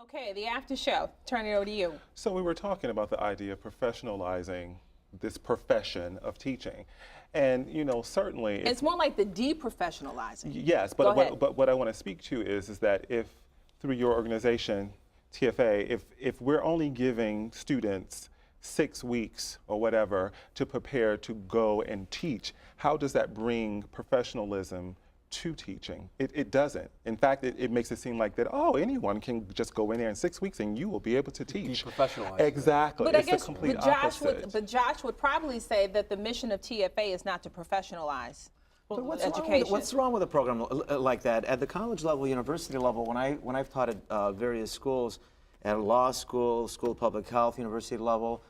Okay, the after show. Turn it over to you. So we were talking about the idea of professionalizing this profession of teaching. And, you know, certainly It's more like the deprofessionalizing. yes, Go but ahead. what I want to speak to is that if through your organization, TFA, if we're only giving students 6 weeks or whatever to prepare to go and teach, how does that bring professionalism to teaching? It doesn't. In fact, it makes it seem like that, oh, anyone can just go in there in 6 weeks and you will be able to teach. Deprofessionalized. Exactly. But It's I guess the complete Josh would probably say that the mission of TFA is not to professionalize education. What's wrong with a program like that? At the college level, university level, when I've taught at various schools, at law school, school of public health, university level,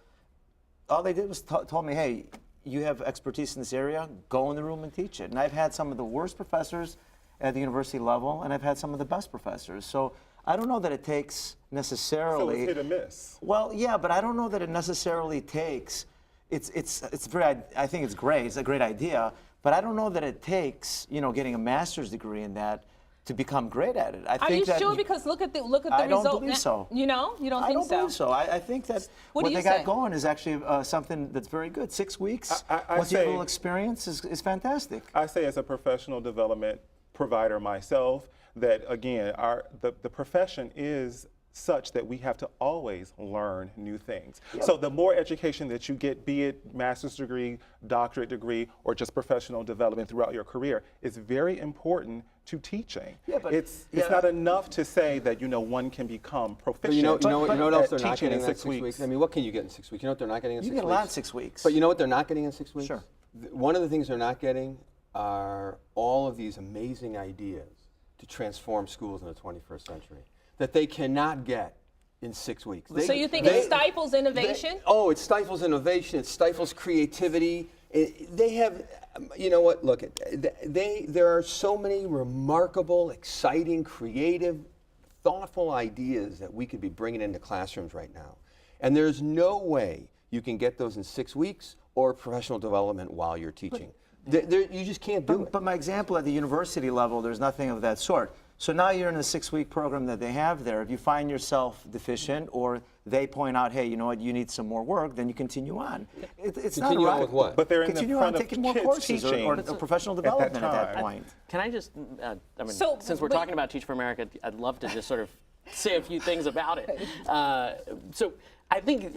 all they did was told me, hey, you have expertise in this area, go in the room and teach it. And I've had some of the worst professors at the university level, and I've had some of the best professors. So I don't know that it takes necessarily. So it's hit or miss. Well, yeah, but I don't know that it necessarily takes. It's very. I think it's great. It's a great idea, but I don't know that it takes, you know, getting a master's degree in that to become great at it. Are you sure? Because look at the result. I don't believe so. You know, you don't I think don't so? believe so. I think that what they got going is actually something that's very good. 6 weeks, once you have a little experience, is fantastic. I say as a professional development provider myself that, again, the profession is such that we have to always learn new things. Yep. So the more education that you get, be it master's degree, doctorate degree, or just professional development throughout your career, is very important to teaching. Yeah, but it's not enough to say that, you know, one can become proficient. You know what else they're not teaching getting in in 6 weeks? I mean, what can you get in 6 weeks? You know what they're not getting in 6 weeks? You get a lot in 6 weeks. But you know what they're not getting in 6 weeks? Sure. One of the things they're not getting are all of these amazing ideas to transform schools in the 21st century that they cannot get in 6 weeks. So you think it stifles innovation? It stifles innovation. It stifles creativity. They have, you know what? Look, there are so many remarkable, exciting, creative, thoughtful ideas that we could be bringing into classrooms right now, and there's no way you can get those in 6 weeks or professional development while you're teaching. You just can't do it. But my example at the university level, there's nothing of that sort. So now you're in a 6-week program that they have there. If you find yourself deficient or they point out, hey, you know what, you need some more work, then you continue on. It's continue not on with what? But they're in continue the front on of taking more kids courses teaching or professional development at that time. point. Can I just, I mean, So, since we're talking about Teach for America, I'd love to just sort of say a few things about it. So I think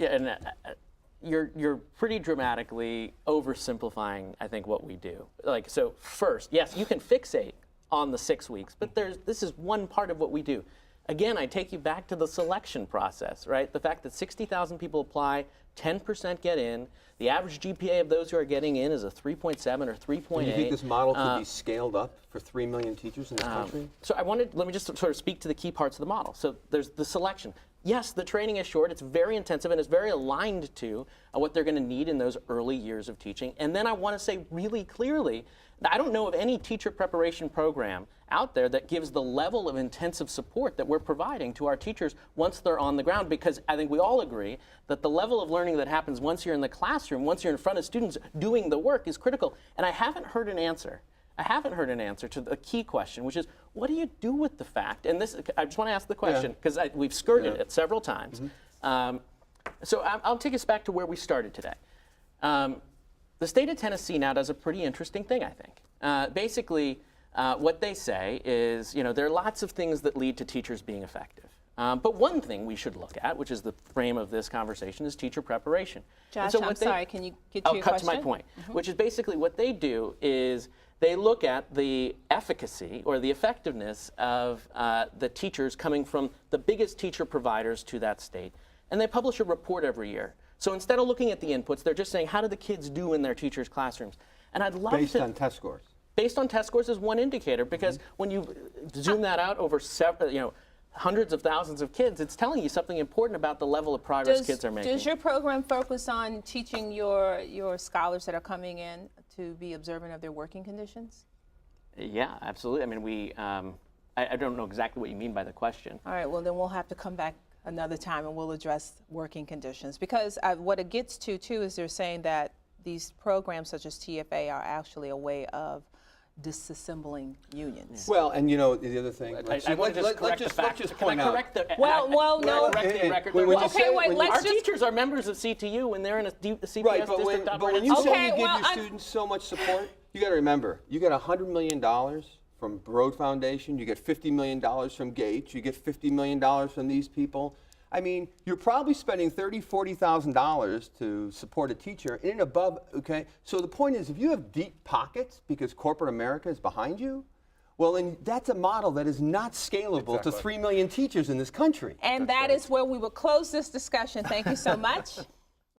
you're pretty dramatically oversimplifying, I think, what we do. Like, so first, yes, you can fixate on the 6 weeks, but this is one part of what we do. Again, I take you back to the selection process, right? The fact that 60,000 people apply, 10% get in. The average GPA of those who are getting in is a 3.7 or 3.8. Do you think this model could be scaled up for 3 million teachers in this country? So let me just sort of speak to the key parts of the model. So there's the selection. Yes, the training is short, it's very intensive, and it's very aligned to what they're going to need in those early years of teaching. And then I want to say really clearly, I don't know of any teacher preparation program out there that gives the level of intensive support that we're providing to our teachers once they're on the ground, because I think we all agree that the level of learning that happens once you're in the classroom, once you're in front of students doing the work, is critical. And I haven't heard an answer. I haven't heard an answer to the key question, which is, what do you do with the fact? And this, I just want to ask the question, because we've skirted it several times. So I'll take us back to where we started today. The state of Tennessee now does a pretty interesting thing, I think. Basically, what they say is, you know, there are lots of things that lead to teachers being effective. But one thing we should look at, which is the frame of this conversation, is teacher preparation. Josh, I'm sorry, can you get to your question? I'll cut to my point, which is basically what they do is they look at the efficacy or the effectiveness of the teachers coming from the biggest teacher providers to that state, and they publish a report every year. So instead of looking at the inputs, they're just saying, how do the kids do in their teachers' classrooms? And I'd love Based on test scores. Based on test scores is one indicator, because when you zoom that out over several, you know, hundreds of thousands of kids, it's telling you something important about the level of progress kids are making. Does your program focus on teaching your scholars that are coming in to be observant of their working conditions? Yeah, absolutely. I mean, I don't know exactly what you mean by the question. All right, well, then we'll have to come back another time and we'll address working conditions, because what it gets to too is they're saying that these programs such as TFA are actually a way of disassembling unions. Well, and you know the other thing. I want to just correct the fact. Let's just Can point I out. correct the? Well, no. Correct the record. When you Okay, say- wait, when you- let's Our just- teachers are members of CTU when they're in a CPS Right, but district when operated you school. say Okay, you give well, your I'm- students so much support, you got to remember, you get $100 million from Broad Foundation, you get $50 million from Gates, you get $50 million from these people. I mean, you're probably spending $30,000, $40,000 to support a teacher in and above, okay? So the point is, if you have deep pockets because corporate America is behind you, well, then that's a model that is not scalable to Exactly. 3 million teachers in this country. And that is where we will close this discussion. Thank you so much.